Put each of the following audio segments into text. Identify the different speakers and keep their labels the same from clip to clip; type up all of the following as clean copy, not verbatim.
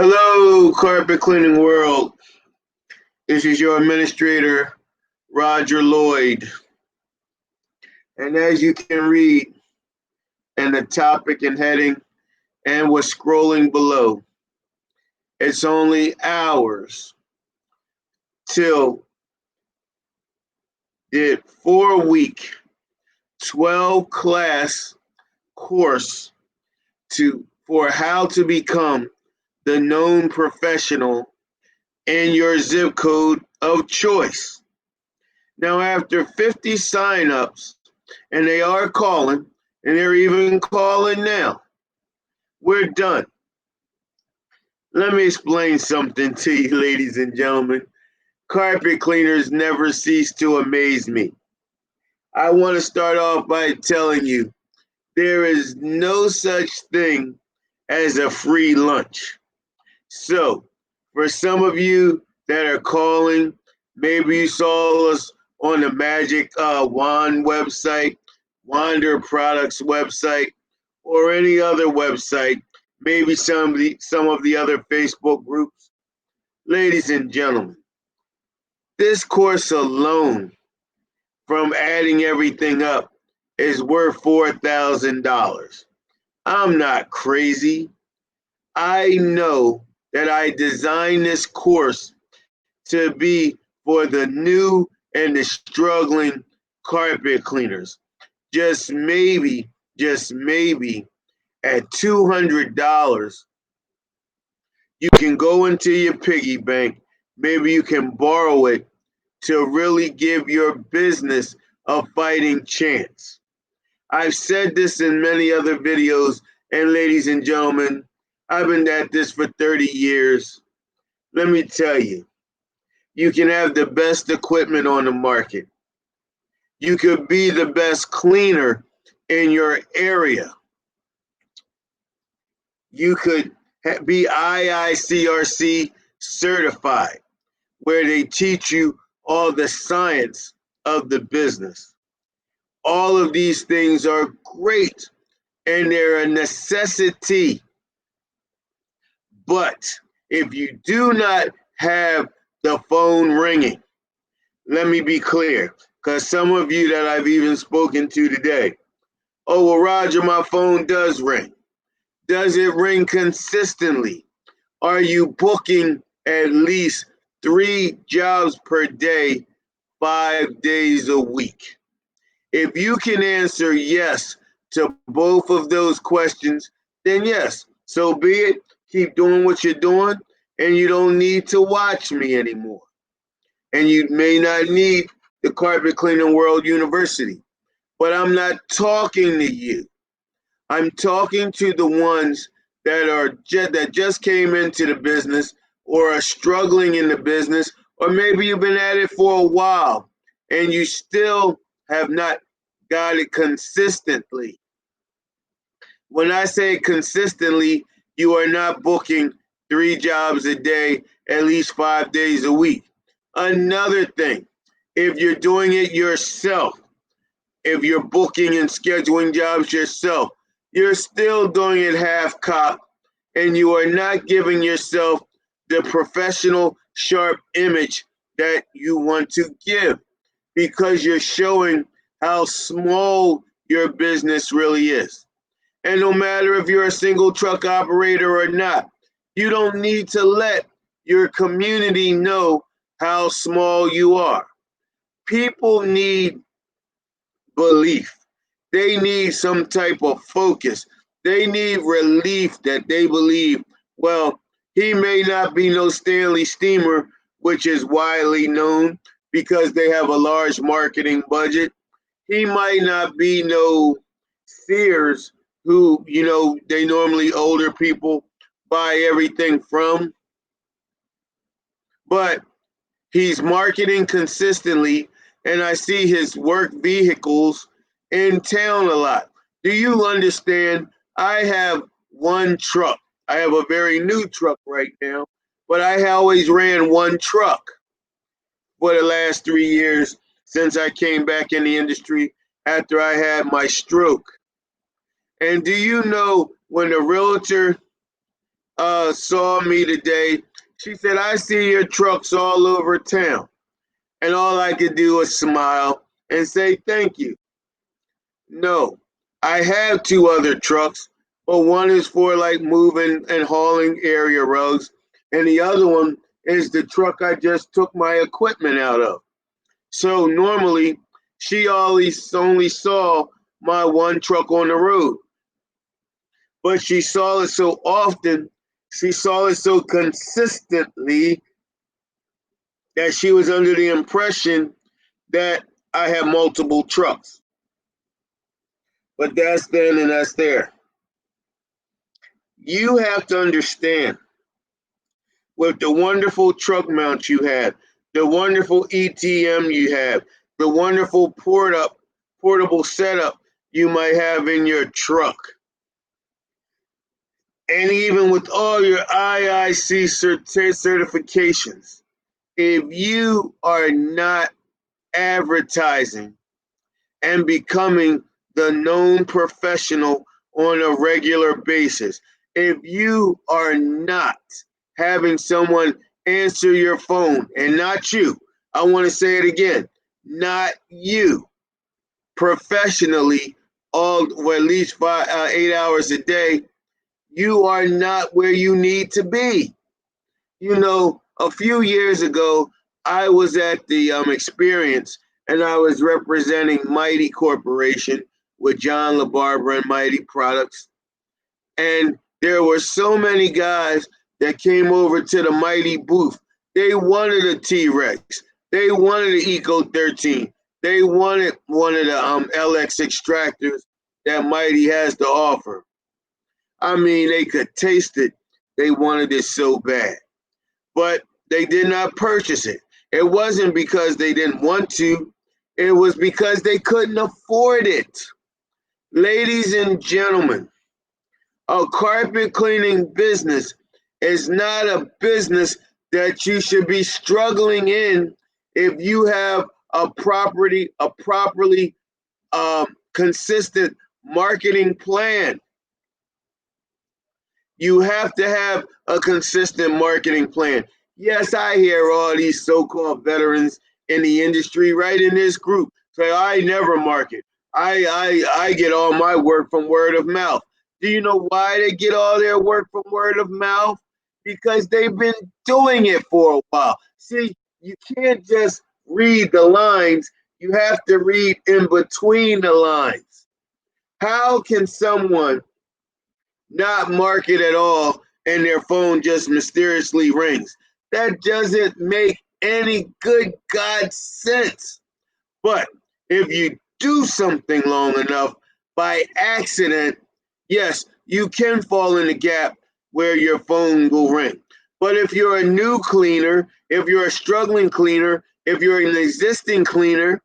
Speaker 1: Hello, carpet cleaning world. This is your administrator, Roger Lloyd. And as you can read in the topic and heading and what's scrolling below, it's only hours till the 4-week, 12 class course for how to become the known professional in your zip code of choice. Now, after 50 signups, and they are calling, and they're even calling now, we're done. Let me explain something to you, ladies and gentlemen. Carpet cleaners never cease to amaze me. I want to start off by telling you there is no such thing as a free lunch. So, for some of you that are calling, maybe you saw us on the Magic Wand website, Wander Products website, or any other website, maybe some of the other Facebook groups. Ladies and gentlemen, this course alone, from adding everything up, is worth $4,000. I'm not crazy. I know that I designed this course to be for the new and the struggling carpet cleaners. Just maybe, at $200, you can go into your piggy bank. Maybe you can borrow it to really give your business a fighting chance. I've said this in many other videos, and ladies and gentlemen, I've been at this for 30 years. Let me tell you, you can have the best equipment on the market. You could be the best cleaner in your area. You could be IICRC certified, where they teach you all the science of the business. All of these things are great and they're a necessity. But if you do not have the phone ringing, let me be clear, because some of you that I've even spoken to today, oh, well, Roger, my phone does ring. Does it ring consistently? Are you booking at least 3 jobs per day, 5 days a week? If you can answer yes to both of those questions, then yes, so be it. Keep doing what you're doing, and you don't need to watch me anymore. And you may not need the Carpet Cleaning World University. But I'm not talking to you. I'm talking to the ones that just came into the business or are struggling in the business, or maybe you've been at it for a while and you still have not got it consistently. When I say consistently, you are not booking 3 jobs a day, at least 5 days a week. Another thing, if you're doing it yourself, if you're booking and scheduling jobs yourself, you're still doing it half cocked, and you are not giving yourself the professional, sharp image that you want to give, because you're showing how small your business really is. And no matter if you're a single truck operator or not, you don't need to let your community know how small you are. People need belief. They need some type of focus. They need relief that they believe, well, he may not be no Stanley Steamer, which is widely known because they have a large marketing budget. He might not be no Sears, who, they normally older people buy everything from, but he's marketing consistently, and I see his work vehicles in town a lot. Do you understand? I have one truck. I have a very new truck right now, but I always ran one truck for the last 3 years since I came back in the industry after I had my stroke. And do you know when a realtor saw me today, she said, I see your trucks all over town. And all I could do was smile and say thank you. No, I have two other trucks, but one is for like moving and hauling area rugs, and the other one is the truck I just took my equipment out of. So normally she always only saw my one truck on the road, but she saw it so often, she saw it so consistently that she was under the impression that I have multiple trucks. But that's then and that's there. You have to understand with the wonderful truck mount you have, the wonderful ETM you have, the wonderful portable setup you might have in your truck, and even with all your IIC certifications, if you are not advertising and becoming the known professional on a regular basis, if you are not having someone answer your phone, and not you, I want to say it again, not you, professionally, all or at least 8 hours a day, you are not where you need to be. You know, a few years ago, I was at the experience, and I was representing Mighty Corporation with John LaBarbera and Mighty Products. And there were so many guys that came over to the Mighty booth. They wanted a T-Rex. They wanted an Eco 13. They wanted one of the LX extractors that Mighty has to offer. I mean, they could taste it. They wanted it so bad. But they did not purchase it. It wasn't because they didn't want to. It was because they couldn't afford it. Ladies and gentlemen, a carpet cleaning business is not a business that you should be struggling in if you have a properly consistent marketing plan. You have to have a consistent marketing plan. Yes, I hear all these so-called veterans in the industry right in this group say, I never market. I get all my work from word of mouth. Do you know why they get all their work from word of mouth? Because they've been doing it for a while. See, you can't just read the lines. You have to read in between the lines. How can someone not market at all and their phone just mysteriously rings? That doesn't make any good God sense. But if you do something long enough by accident, yes, you can fall in the gap where your phone will ring. But if you're a new cleaner, if you're a struggling cleaner, if you're an existing cleaner,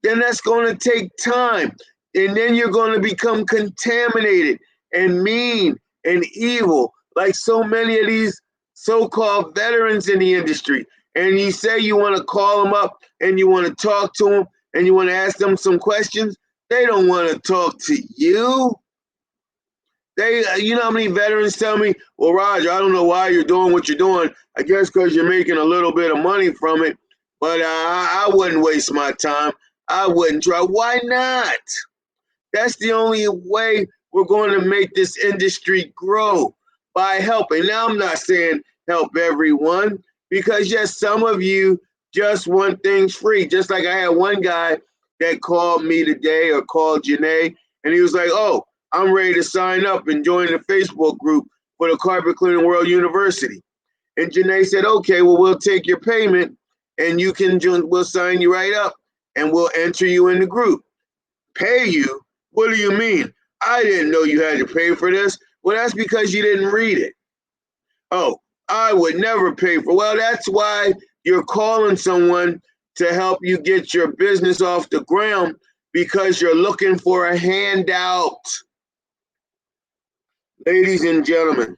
Speaker 1: then that's going to take time. And then you're going to become contaminated and mean and evil, like so many of these so-called veterans in the industry. And you say you want to call them up and you want to talk to them and you want to ask them some questions. They don't want to talk to you. You know how many veterans tell me, well, Roger, I don't know why you're doing what you're doing. I guess because you're making a little bit of money from it, but I wouldn't waste my time. I wouldn't try. Why not? That's the only way we're going to make this industry grow, by helping. Now, I'm not saying help everyone, because yes, some of you just want things free. Just like I had one guy that called me today, or called Janae, and he was like, oh, I'm ready to sign up and join the Facebook group for the Carpet Cleaning World University. And Janae said, okay, well, we'll take your payment and we'll sign you right up and we'll enter you in the group. Pay you? What do you mean? I didn't know you had to pay for this. Well, that's because you didn't read it. Oh, I would never pay for. Well, that's why you're calling someone to help you get your business off the ground, because you're looking for a handout. Ladies and gentlemen,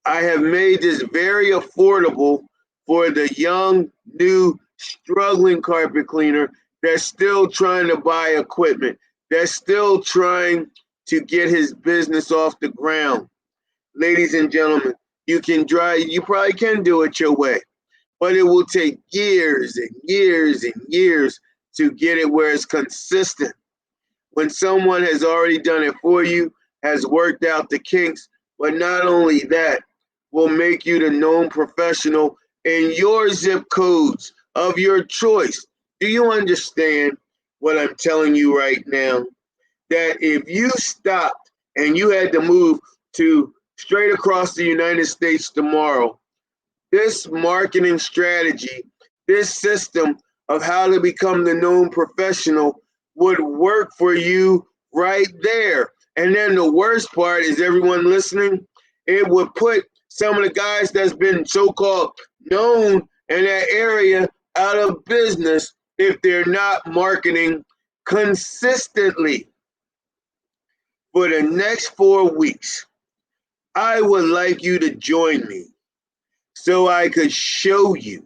Speaker 1: I have made this very affordable for the young, new, struggling carpet cleaner that's still trying to buy equipment, that's still trying to get his business off the ground. ladies and gentlemen, you probably can do it your way, but it will take years and years and years to get it where it's consistent. When someone has already done it for you, has worked out the kinks, but not only that, will make you the known professional in your zip codes of your choice. Do you understand what I'm telling you right now? That if you stopped and you had to move to straight across the United States tomorrow, this marketing strategy, this system of how to become the known professional would work for you right there. And then the worst part is, everyone listening, it would put some of the guys that's been so-called known in that area out of business if they're not marketing consistently. For the next 4 weeks, I would like you to join me so I could show you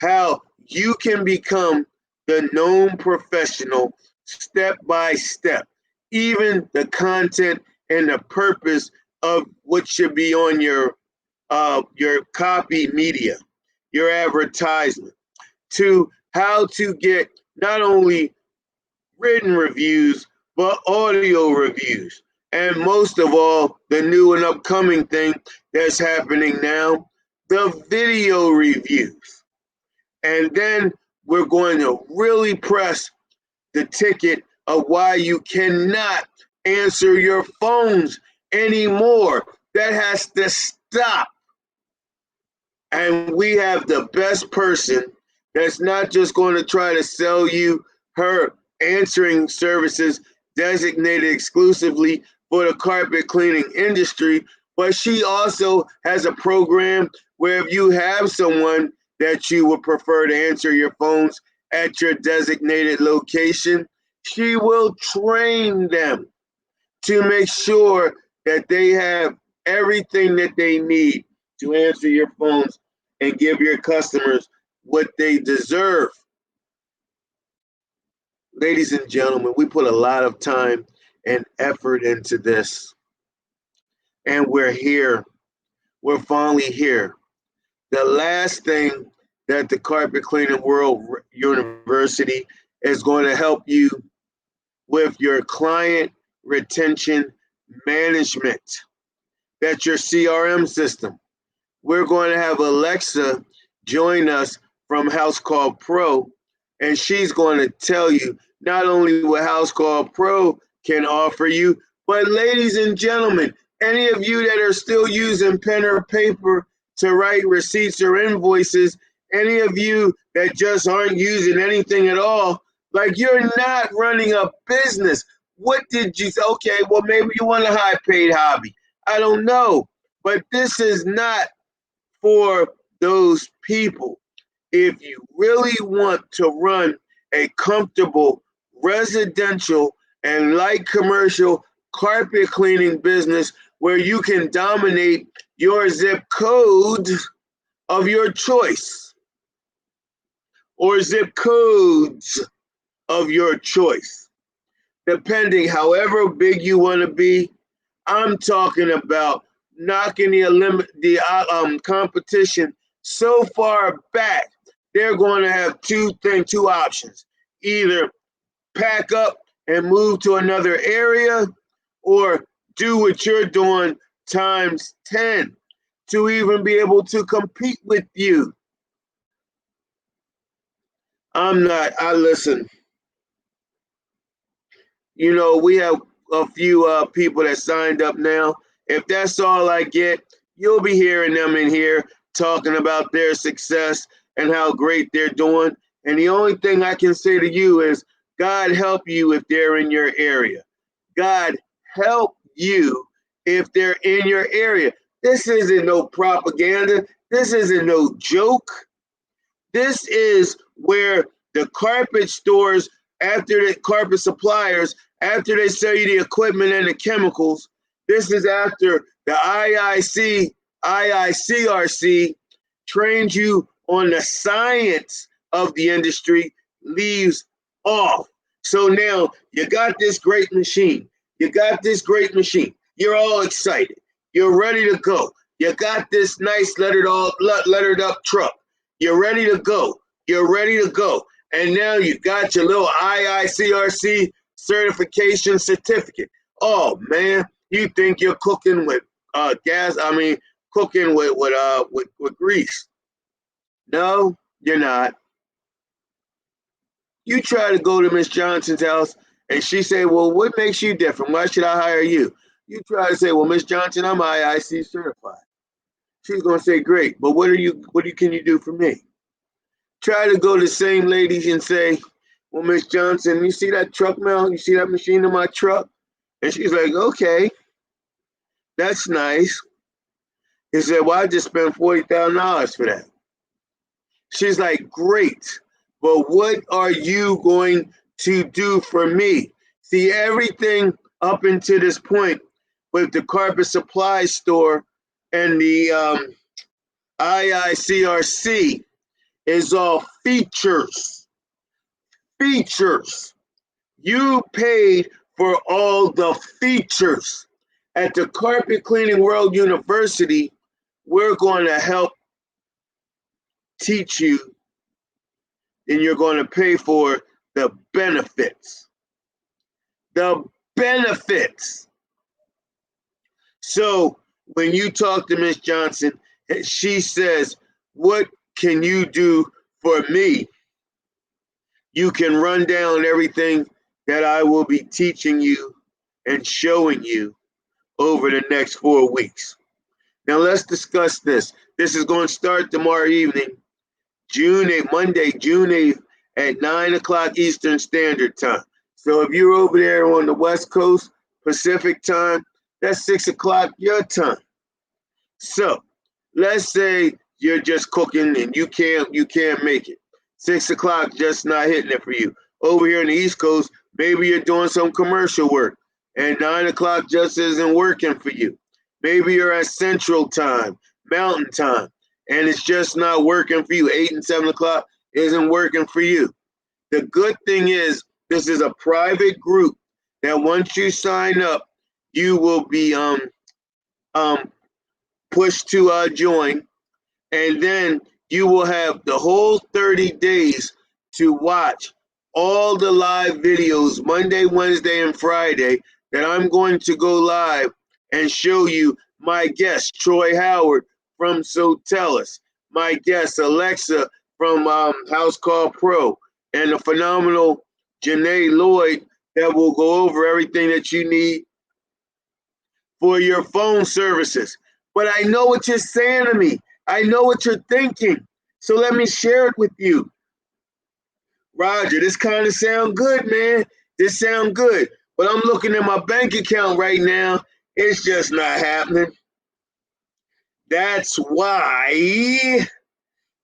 Speaker 1: how you can become the known professional step by step. Even the content and the purpose of what should be on your copy media, your advertisement, to how to get not only written reviews but audio reviews, and most of all, the new and upcoming thing that's happening now, the video reviews. And then we're going to really press the ticket of why you cannot answer your phones anymore. That has to stop. And we have the best person that's not just going to try to sell you her answering services designated exclusively for the carpet cleaning industry, but she also has a program where if you have someone that you would prefer to answer your phones at your designated location, she will train them to make sure that they have everything that they need to answer your phones and give your customers what they deserve. Ladies and gentlemen, we put a lot of time and effort into this, and we're here. We're finally here. The last thing that the Carpet Cleaning World University is going to help you with your client retention management. That's your CRM system. We're going to have Alexa join us from House Call Pro, and she's going to tell you not only what House Call Pro can offer you, but ladies and gentlemen, any of you that are still using pen or paper to write receipts or invoices, any of you that just aren't using anything at all, like you're not running a business. What did you say? Okay, well, maybe you want a high paid hobby. I don't know. But this is not for those people. If you really want to run a comfortable residential and light commercial carpet cleaning business where you can dominate your zip code of your choice or zip codes of your choice, depending however big you want to be, I'm talking about knocking the competition so far back. They're going to have two options: either pack up and move to another area, or do what you're doing times 10 to even be able to compete with you. I listen. You know, we have a few people that signed up now. If that's all I get, you'll be hearing them in here talking about their success and how great they're doing. And the only thing I can say to you is, God help you if they're in your area. God help you if they're in your area. This isn't no propaganda. This isn't no joke. This is where the carpet stores, after the carpet suppliers, after they sell you the equipment and the chemicals, this is after the IICRC trains you on the science of the industry, leaves off. So now you got this great machine. You got this great machine. You're all excited. You're ready to go. You got this nice lettered up truck. You're ready to go. You're ready to go. And now you got your little IICRC certification certificate. Oh man, you think you're cooking with gas? I mean, cooking with grease. No, you're not. You try to go to Miss Johnson's house and she say, well, what makes you different? Why should I hire you? You try to say, well, Miss Johnson, I'm IIC certified. She's gonna say, great, but what can you do for me? Try to go to the same lady and say, well, Miss Johnson, you see that truck mount? You see that machine in my truck? And she's like, okay, that's nice. He said, well, I just spent $40,000 for that. She's like, great, but what are you going to do for me? See, everything up until this point with the carpet supply store and the IICRC is all features. Features. You paid for all the features. At the Carpet Cleaning World University, we're going to help teach you, and you're going to pay for the benefits. The benefits. So when you talk to Miss Johnson, she says, what can you do for me? You can run down everything that I will be teaching you and showing you over the next 4 weeks. Now let's discuss this. This is going to start tomorrow evening, Monday, June 8th at 9 o'clock Eastern Standard Time. So if you're over there on the West Coast, Pacific time, that's 6 o'clock your time. So let's say you're just cooking and you can't make it. 6 o'clock just not hitting it for you. Over here on the East Coast, maybe you're doing some commercial work and 9 o'clock just isn't working for you. Maybe you're at Central Time, Mountain Time, and it's just not working for you. 8 and 7 o'clock isn't working for you. The good thing is this is a private group that once you sign up, you will be pushed to join, and then you will have the whole 30 days to watch all the live videos Monday, Wednesday, and Friday that I'm going to go live and show you my guest, Troy Howard from Sotellus, my guest, Alexa from House Call Pro, and the phenomenal Janae Lloyd that will go over everything that you need for your phone services. But I know what you're saying to me. I know what you're thinking. So let me share it with you. Roger, this kind of sound good, man. This sound good. But I'm looking at my bank account right now. It's just not happening. That's why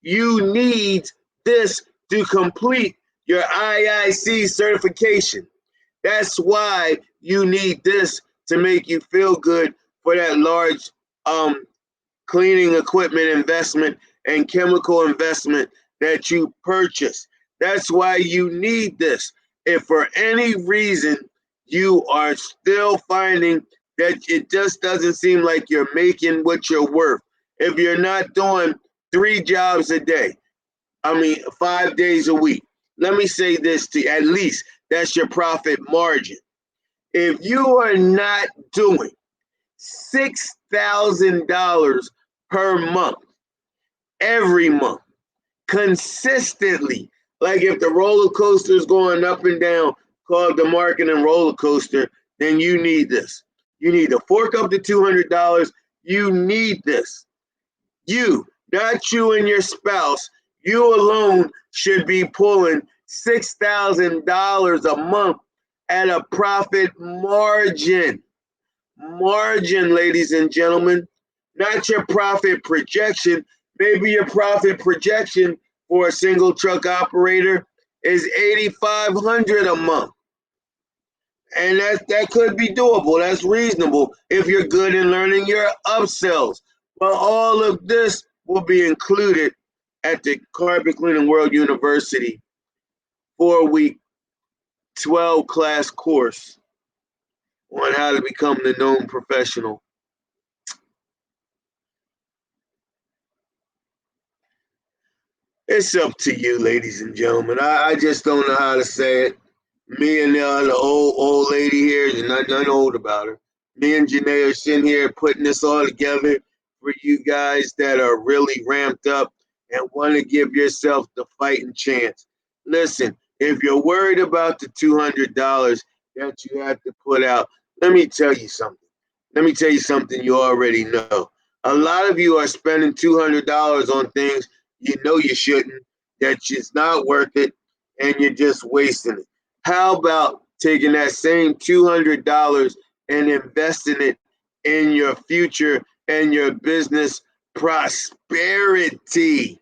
Speaker 1: you need this to complete your IIC certification. That's why you need this to make you feel good for that large cleaning equipment investment and chemical investment that you purchase. That's why you need this. If for any reason you are still finding that it just doesn't seem like you're making what you're worth, if you're not doing 3 jobs a day, 5 days a week, let me say this to you, at least that's your profit margin. If you are not doing $6,000 per month, every month, consistently, like if the roller coaster is going up and down, called the marketing roller coaster, then you need this. You need to fork up the $200. You need this. You, not you and your spouse, you alone should be pulling $6,000 a month at a profit margin. Margin, ladies and gentlemen, not your profit projection. Maybe your profit projection for a single truck operator is $8,500 a month. And that could be doable. That's reasonable if you're good in learning your upsells. But all of this will be included at the Carpet Cleaning World University 4-week, 12-class course on how to become the known professional It's up to you, ladies and gentlemen. I just don't know how to say it. Me and the old lady here, there's nothing old about her. Me and Janae are sitting here putting this all together for you guys that are really ramped up and want to give yourself the fighting chance. Listen, if you're worried about the $200 that you have to put out, let me tell you something. Let me tell you something you already know. A lot of you are spending $200 on things you know you shouldn't, that it's not worth it, and you're just wasting it. How about taking that same $200 and investing it in your future and your business prosperity?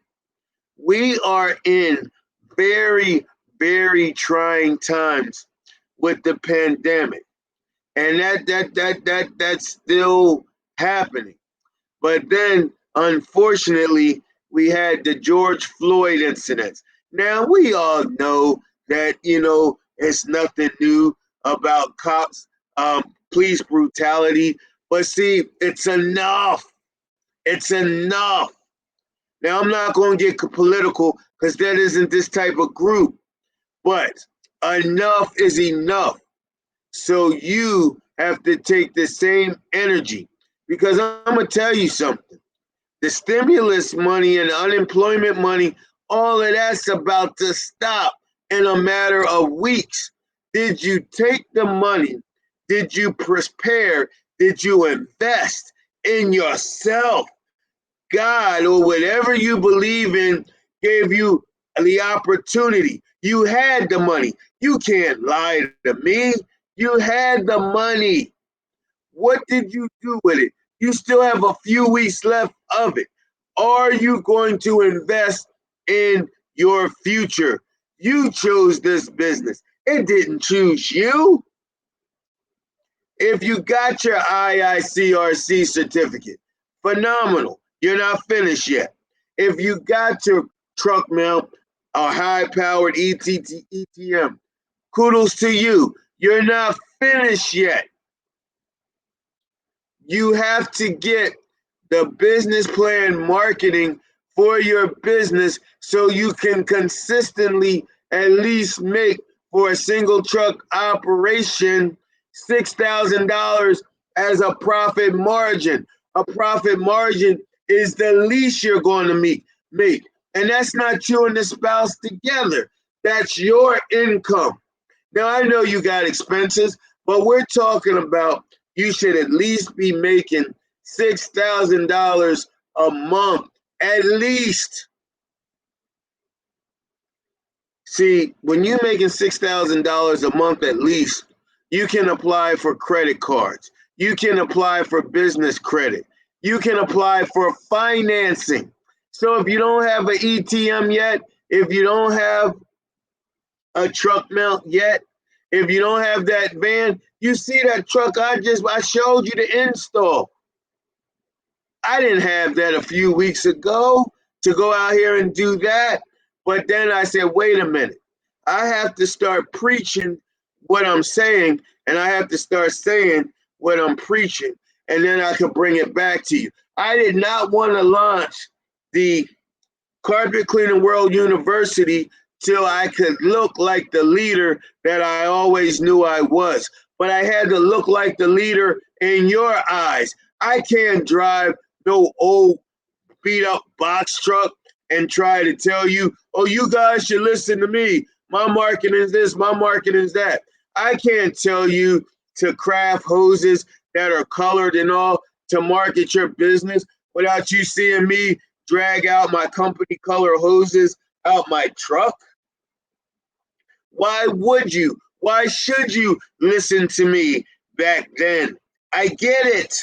Speaker 1: We are in very, very trying times with the pandemic, and that's still happening. But then, unfortunately, we had the George Floyd incidents. Now, we all know that, it's nothing new about cops, police brutality. But see, it's enough. It's enough. Now, I'm not going to get political because that isn't this type of group. But enough is enough. So you have to take the same energy, because I'm going to tell you something. The stimulus money and unemployment money, all of that's about to stop in a matter of weeks. Did you take the money? Did you prepare? Did you invest in yourself? God, or whatever you believe in, gave you the opportunity. You had the money. You can't lie to me. You had the money. What did you do with it? You still have a few weeks left of it. Are you going to invest in your future? You chose this business. It didn't choose you. If you got your IICRC certificate, phenomenal. You're not finished yet. If you got your truck mount or high powered ETM, kudos to you. You're not finished yet. You have to get the business plan marketing for your business so you can consistently at least make, for a single truck operation, $6,000 as a profit margin. A profit margin is the least you're going to make. And that's not you and the spouse together. That's your income. Now, I know you got expenses, but we're talking about you should at least be making $6,000 a month, at least. See, when you're making $6,000 a month at least, you can apply for credit cards. You can apply for business credit. You can apply for financing. So if you don't have an ETM yet, if you don't have a truck mount yet, if you don't have that van, you see that truck I showed you the install. I didn't have that a few weeks ago to go out here and do that. But then I said, wait a minute. I have to start preaching what I'm saying, and I have to start saying what I'm preaching, and then I can bring it back to you. I did not want to launch the Carpet Cleaning World University till I could look like the leader that I always knew I was. But I had to look like the leader in your eyes. I can't drive no old beat up box truck and try to tell you, oh, you guys should listen to me. My marketing is this, my marketing is that. I can't tell you to craft hoses that are colored and all to market your business without you seeing me drag out my company color hoses out my truck. Why would you? Why should you listen to me back then? I get it.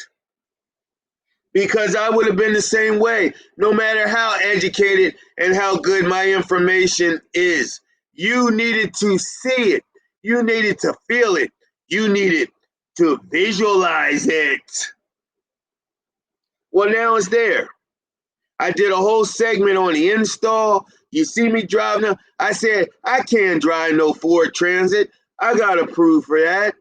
Speaker 1: Because I would have been the same way, no matter how educated and how good my information is. You needed to see it. You needed to feel it. You needed to visualize it. Well, now it's there. I did a whole segment on the install. You see me driving. I said, I can't drive no Ford Transit. I got approved for that.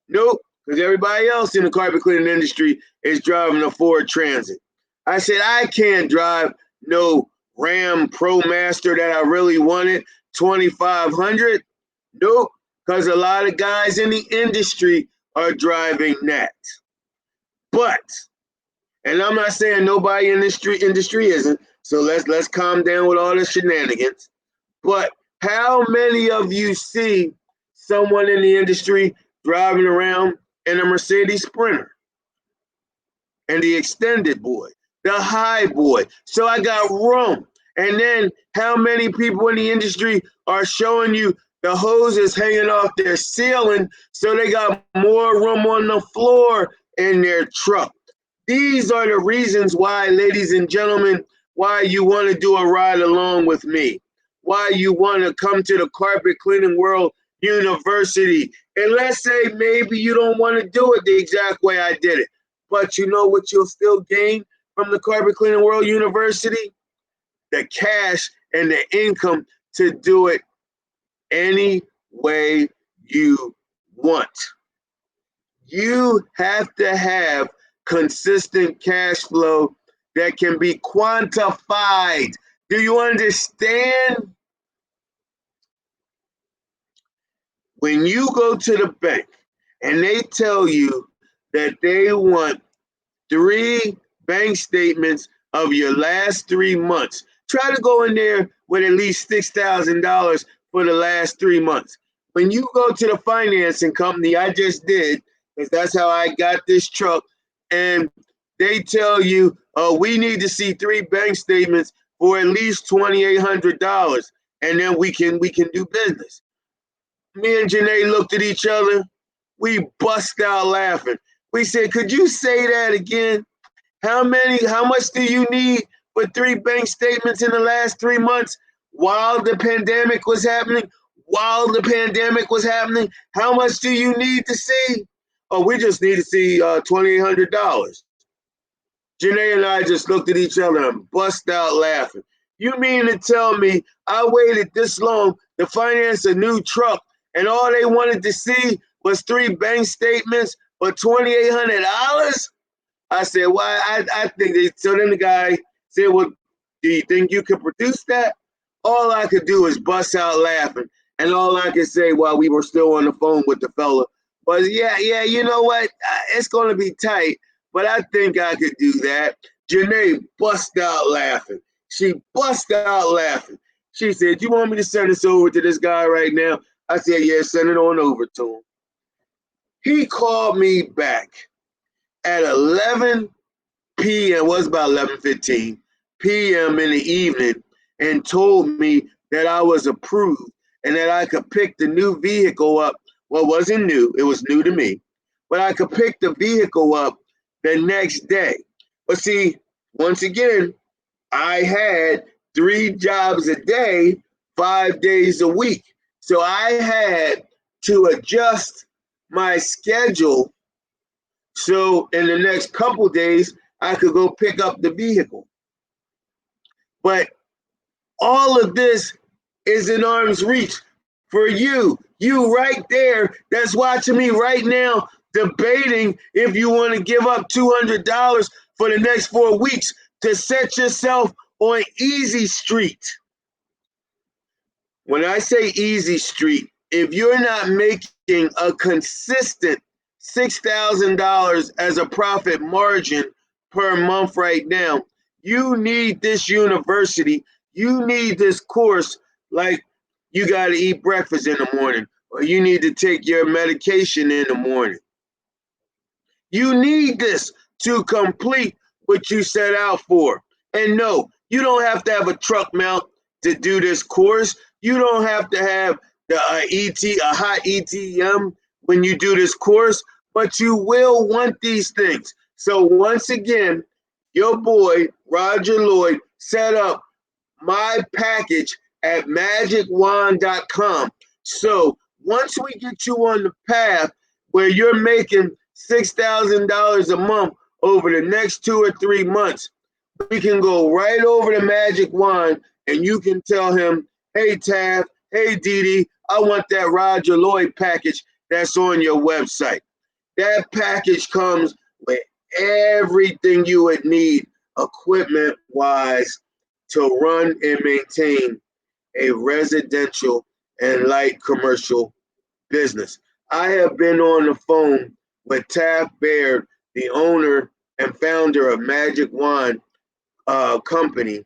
Speaker 1: Nope, because everybody else in the carpet cleaning industry is driving a Ford Transit. I said, I can't drive no Ram ProMaster that I really wanted, 2,500. Nope, because a lot of guys in the industry are driving that. But, and I'm not saying nobody in this industry isn't, so let's calm down with all the shenanigans. But how many of you see someone in the industry driving around in a Mercedes Sprinter and the extended boy, the high boy? So I got room. And then how many people in the industry are showing you the hoses hanging off their ceiling so they got more room on the floor in their truck? These are the reasons why, ladies and gentlemen, why you want to do a ride along with me, why you want to come to the Carpet Cleaning World University. And let's say maybe you don't want to do it the exact way I did it, but you know what you'll still gain from the Carpet Cleaning World University? The cash and the income to do it any way you want. You have to have consistent cash flow that can be quantified. Do you understand? When you go to the bank and they tell you that they want 3 bank statements of your last 3 months, try to go in there with at least $6,000 for the last 3 months. When you go to the financing company, I just did, because that's how I got this truck, and they tell you, oh, we need to see 3 bank statements for at least $2,800, and then we can do business. Me and Janae looked at each other. We bust out laughing. We said, could you say that again? How much do you need for 3 bank statements in the last 3 months while the pandemic was happening? How much do you need to see? Oh, we just need to see $2,800. Janae and I just looked at each other and bust out laughing. You mean to tell me I waited this long to finance a new truck and all they wanted to see was 3 bank statements for $2,800? I said, well, I think they, so then the guy said, well, do you think you could produce that? All I could do is bust out laughing. And all I could say while we were still on the phone with the fella was, yeah, you know what? It's going to be tight, but I think I could do that. Janae bust out laughing. She bust out laughing. She said, you want me to send this over to this guy right now? I said, yeah, send it on over to him. He called me back at 11 p.m., was about 11:15 p.m. in the evening, and told me that I was approved and that I could pick the new vehicle up. Well, it wasn't new, it was new to me, but I could pick the vehicle up the next day. But see, once again, I had 3 jobs a day, 5 days a week. So I had to adjust my schedule so in the next couple days, I could go pick up the vehicle. But all of this is in arm's reach for you. You right there that's watching me right now, debating if you want to give up $200 for the next 4 weeks to set yourself on easy street. When I say easy street, if you're not making a consistent $6,000 as a profit margin per month right now, you need this university. You need this course like you got to eat breakfast in the morning, or you need to take your medication in the morning. You need this to complete what you set out for. And no, you don't have to have a truck mount to do this course. You don't have to have the a hot ETM when you do this course, but you will want these things. So once again, your boy, Roger Lloyd, set up my package at magicwand.com. So once we get you on the path where you're making $6,000 a month over the next 2 or 3 months, we can go right over to Magic Wand and you can tell him, hey, Tav, hey, Didi, I want that Roger Lloyd package that's on your website. That package comes with everything you would need equipment-wise to run and maintain a residential and light commercial business. I have been on the phone with Taft Baird, the owner and founder of Magic Wand Company,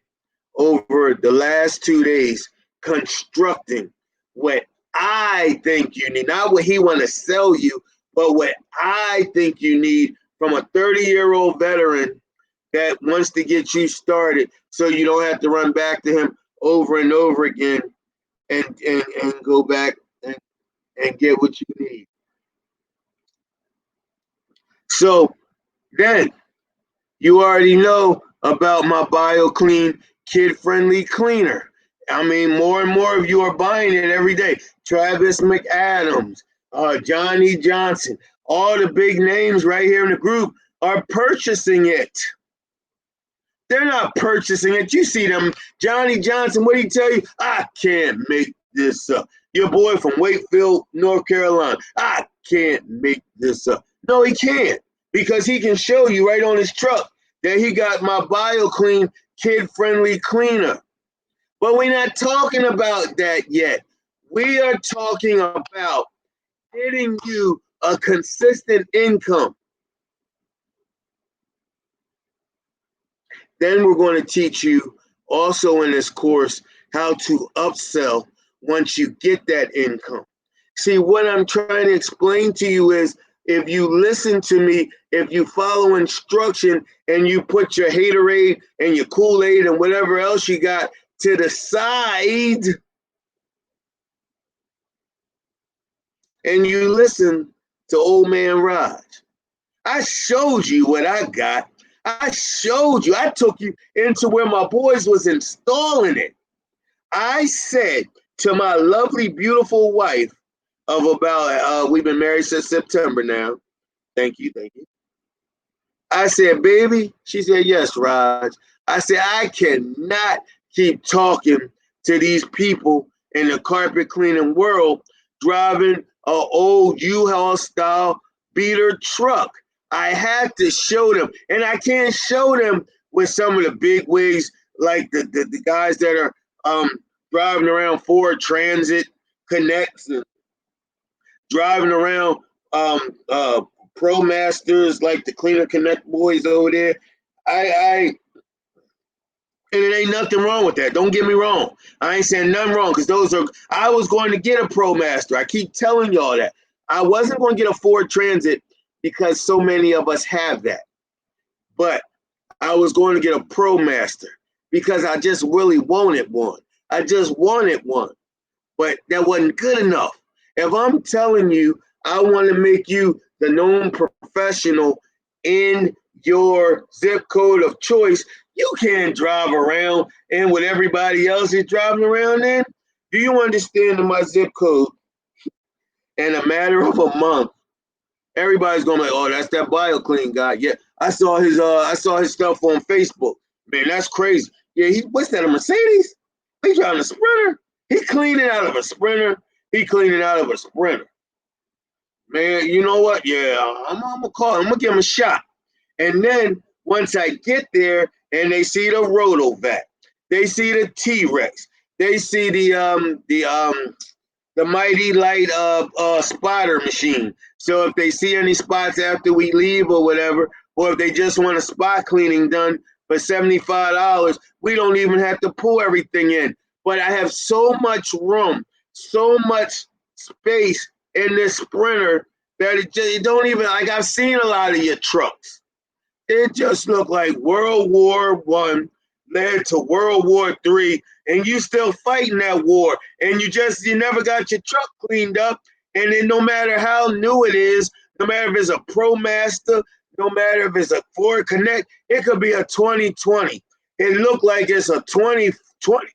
Speaker 1: over the last 2 days, constructing what I think you need, not what he want to sell you, but what I think you need from a 30-year-old veteran that wants to get you started so you don't have to run back to him over and over again and go back and get what you need. So then you already know about my BioClean kid-friendly cleaner. I mean, more and more of you are buying it every day. Travis McAdams, Johnny Johnson, all the big names right here in the group are purchasing it. They're not purchasing it. You see them. Johnny Johnson, what did he tell you? I can't make this up. Your boy from Wakefield, North Carolina. I can't make this up. No, he can't, because he can show you right on his truck that he got my BioClean kid-friendly cleaner. But we're not talking about that yet. We are talking about getting you a consistent income. Then we're going to teach you also in this course how to upsell once you get that income. See, what I'm trying to explain to you is, if you listen to me, if you follow instruction and you put your haterade and your Kool-Aid and whatever else you got to the side and you listen to old man Raj, I showed you what I got. I showed you. I took you into where my boys was installing it. I said to my lovely, beautiful wife of about, we've been married since September now. Thank you, thank you. I said, baby, she said, yes, Raj. I said, I cannot keep talking to these people in the carpet cleaning world driving an old U-Haul style beater truck. I have to show them, and I can't show them with some of the big wigs like the guys that are driving around Ford Transit Connects and driving around Pro Masters like the Cleaner Connect boys over there. And it ain't nothing wrong with that. Don't get me wrong. I ain't saying nothing wrong, because those are. I was going to get a Pro Master. I keep telling y'all that. I wasn't going to get a Ford Transit because so many of us have that. But I was going to get a Pro Master because I just really wanted one. I just wanted one. But that wasn't good enough. If I'm telling you I want to make you the known professional in your zip code of choice, you can't drive around in what everybody else is driving around in. Do you understand that my zip code, in a matter of a month, everybody's gonna be like, oh, that's that BioClean guy. Yeah, I saw his stuff on Facebook. Man, that's crazy. Yeah, what's that, a Mercedes? He driving a Sprinter. He cleaning out of a Sprinter. He cleaning out of a Sprinter. Man, you know what? Yeah, I'm gonna call him. I'm gonna give him a shot. And then once I get there and they see the Rotovac, they see the T-Rex, they see the Mighty Light spotter machine. So if they see any spots after we leave or whatever, or if they just want a spot cleaning done for $75, we don't even have to pull everything in. But I have so much room, so much space in this Sprinter that it don't even, like, I've seen a lot of your trucks. It just looked like World War One led to World War III, and you still fighting that war, and you never got your truck cleaned up. And then no matter how new it is, no matter if it's a ProMaster, no matter if it's a Ford Connect, it could be a 2020. It looked like it's a 2020,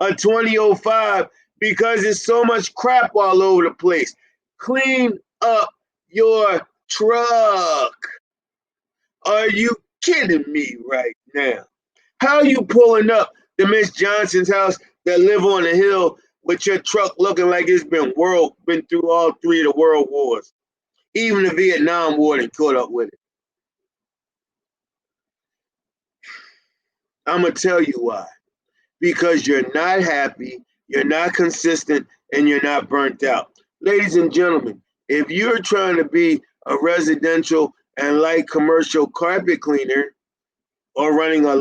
Speaker 1: a 2005, because there's so much crap all over the place. Clean up your truck. Are you kidding me right now? How you pulling up to Miss Johnson's house that live on the hill with your truck looking like it's been through all three of the world wars? Even the Vietnam War didn't caught up with it. I'm going to tell you why. Because you're not happy, you're not consistent, and you're not burnt out. Ladies and gentlemen, if you're trying to be a residential and light commercial carpet cleaner, or running a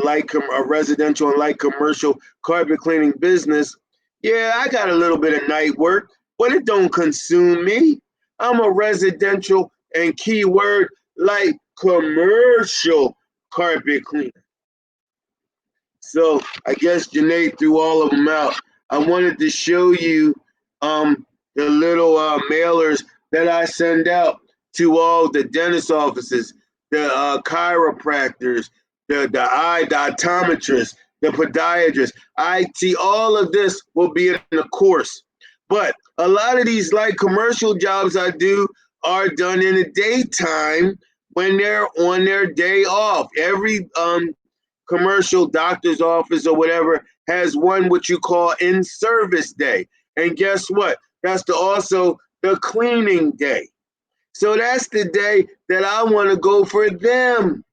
Speaker 1: residential and light commercial carpet cleaning business, yeah, I got a little bit of night work, but it don't consume me. I'm a residential and keyword light commercial carpet cleaner. So I guess Janae threw all of them out. I wanted to show you the little mailers that I send out to all the dentist offices, the chiropractors, the optometrists, the podiatrists, IT. All of this will be in the course. But a lot of these light commercial jobs I do are done in the daytime when they're on their day off. Every commercial doctor's office or whatever has one what you call in service day. And guess what? That's also the cleaning day. So that's the day that I want to go for them.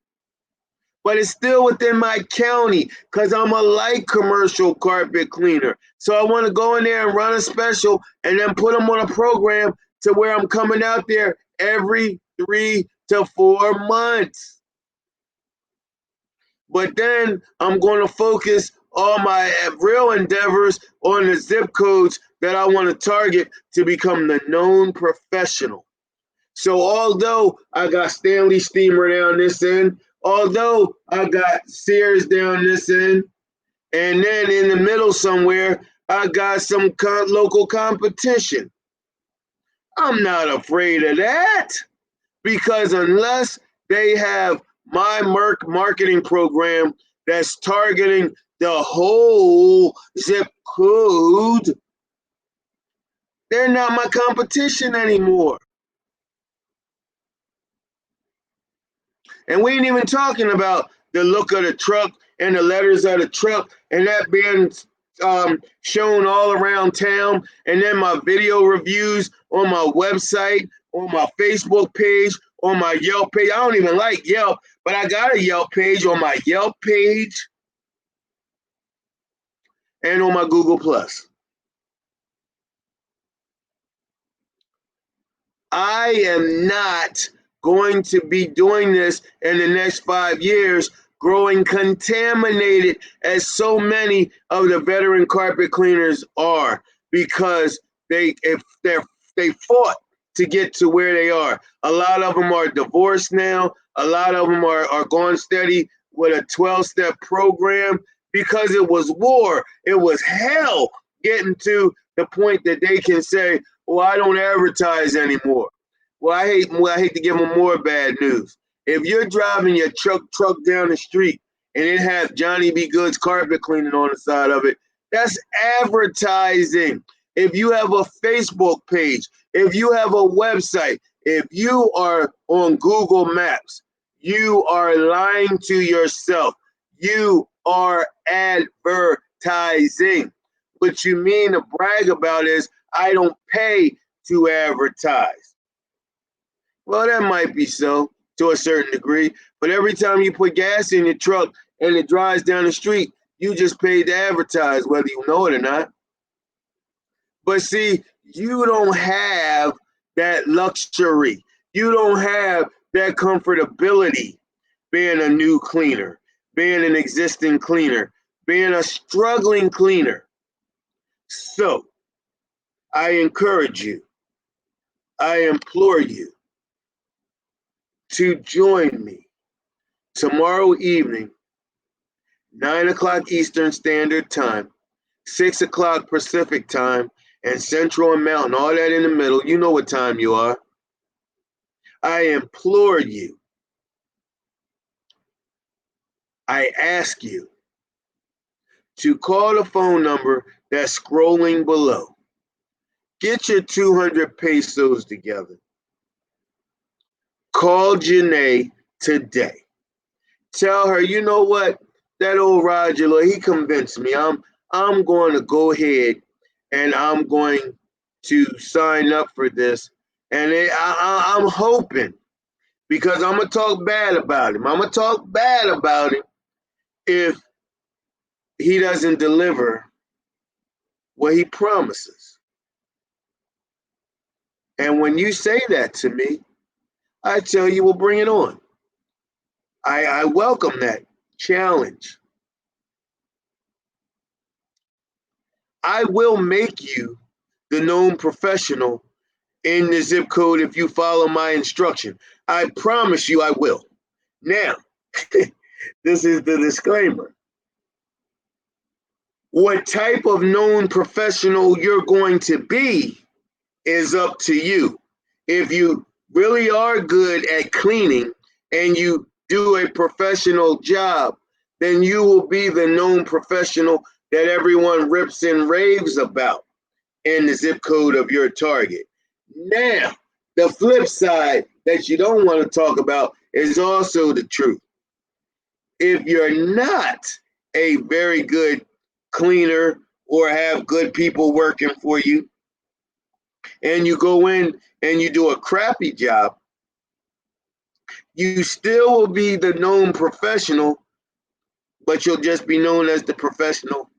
Speaker 1: But it's still within my county because I'm a light commercial carpet cleaner. So I want to go in there and run a special and then put them on a program to where I'm coming out there every 3 to 4 months. But then I'm going to focus all my real endeavors on the zip codes that I want to target to become the known professional. So although I got Stanley Steamer down this end, although I got Sears down this end, and then in the middle somewhere, I got some local competition. I'm not afraid of that because unless they have my marketing program that's targeting the whole zip code, they're not my competition anymore. And we ain't even talking about the look of the truck and the letters of the truck and that being shown all around town. And then my video reviews on my website, on my Facebook page, on my Yelp page. I don't even like Yelp, but I got a Yelp page on my Yelp page and on my Google Plus. I am not going to be doing this in the next 5 years, growing contaminated as so many of the veteran carpet cleaners are, because they fought to get to where they are. A lot of them are divorced now. A lot of them are going steady with a 12-step program because it was war. It was hell getting to the point that they can say, well, I don't advertise anymore. Well, I hate to give them more bad news. If you're driving your truck down the street and it has Johnny B. Good's carpet cleaning on the side of it, that's advertising. If you have a Facebook page, if you have a website, if you are on Google Maps, you are lying to yourself. You are advertising. What you mean to brag about is, I don't pay to advertise. Well, that might be so to a certain degree, but every time you put gas in your truck and it drives down the street, you just paid to advertise, whether you know it or not. But see, you don't have that luxury. You don't have that comfortability being a new cleaner, being an existing cleaner, being a struggling cleaner. So I encourage you, I implore you to join me tomorrow evening, 9 o'clock Eastern Standard Time, 6 o'clock Pacific Time, and Central and Mountain, all that in the middle. You know what time you are. I implore you, I ask you to call the phone number that's scrolling below. Get your 200 pesos together. Call Janae today. Tell her, you know what? That old Roger, he convinced me. I'm going to go ahead and I'm going to sign up for this. And I'm hoping, because I'm going to talk bad about him. I'm going to talk bad about him if he doesn't deliver what he promises. And when you say that to me, I tell you, well, bring it on. I welcome that challenge. I will make you the known professional in the zip code if you follow my instruction. I promise you I will. Now, this is the disclaimer. What type of known professional you're going to be is up to you. If you really are good at cleaning and you do a professional job, then you will be the known professional that everyone rips and raves about in the zip code of your target. Now, the flip side that you don't want to talk about is also the truth. If you're not a very good cleaner or have good people working for you, and you go in and you do a crappy job, you still will be the known professional, but you'll just be known as the professional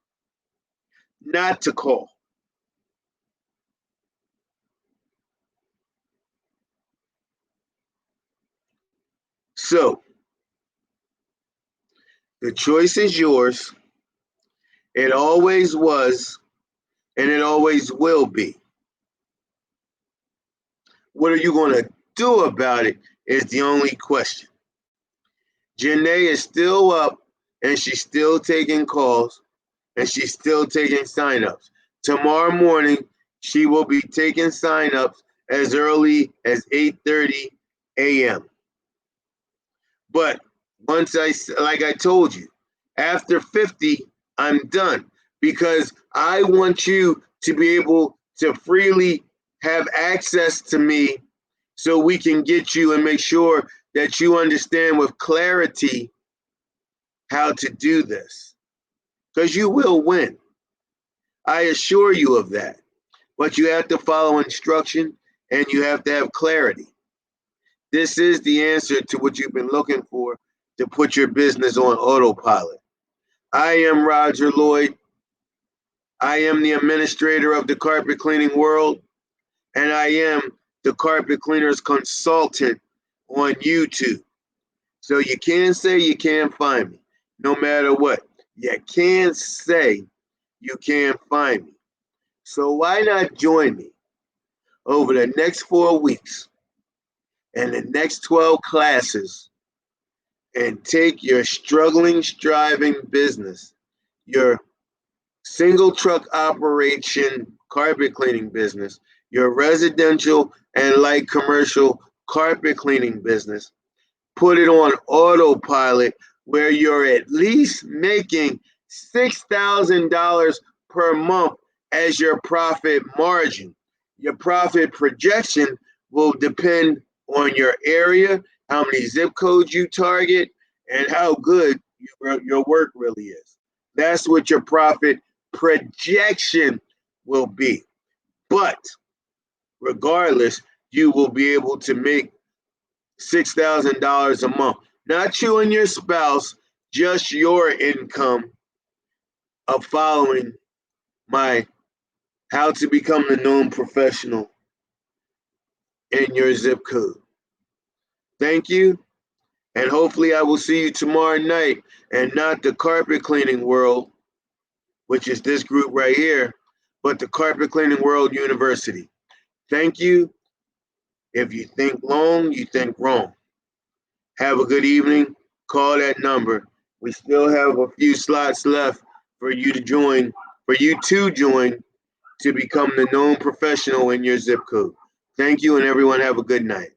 Speaker 1: not to call. So the choice is yours. It always was, and it always will be. What are you going to do about it is the only question. Janae is still up, and she's still taking calls, and she's still taking signups. Tomorrow morning, she will be taking signups as early as 8:30 a.m. But like I told you, after 50, I'm done because I want you to be able to freely have access to me so we can get you and make sure that you understand with clarity how to do this. Because you will win. I assure you of that. But you have to follow instruction and you have to have clarity. This is the answer to what you've been looking for to put your business on autopilot. I am Roger Lloyd. I am the administrator of the Carpet Cleaning World, and I am the Carpet Cleaners Consultant on YouTube. So you can say you can't find me, no matter what. You can say you can't find me. So why not join me over the next 4 weeks and the next 12 classes and take your struggling, striving business, your single truck operation carpet cleaning business, your residential and light commercial carpet cleaning business, put it on autopilot where you're at least making $6,000 per month as your profit margin. Your profit projection will depend on your area, how many zip codes you target, and how good your work really is. That's what your profit projection will be. But regardless, you will be able to make $6,000 a month. Not you and your spouse, just your income of following my How to Become the Known Professional in your zip code. Thank you, and hopefully I will see you tomorrow night, and not the Carpet Cleaning World, which is this group right here, but the Carpet Cleaning World University. Thank you. If you think long, you think wrong. Have a good evening. Call that number. We still have a few slots left for you to join, to become the known professional in your zip code. Thank you, and everyone have a good night.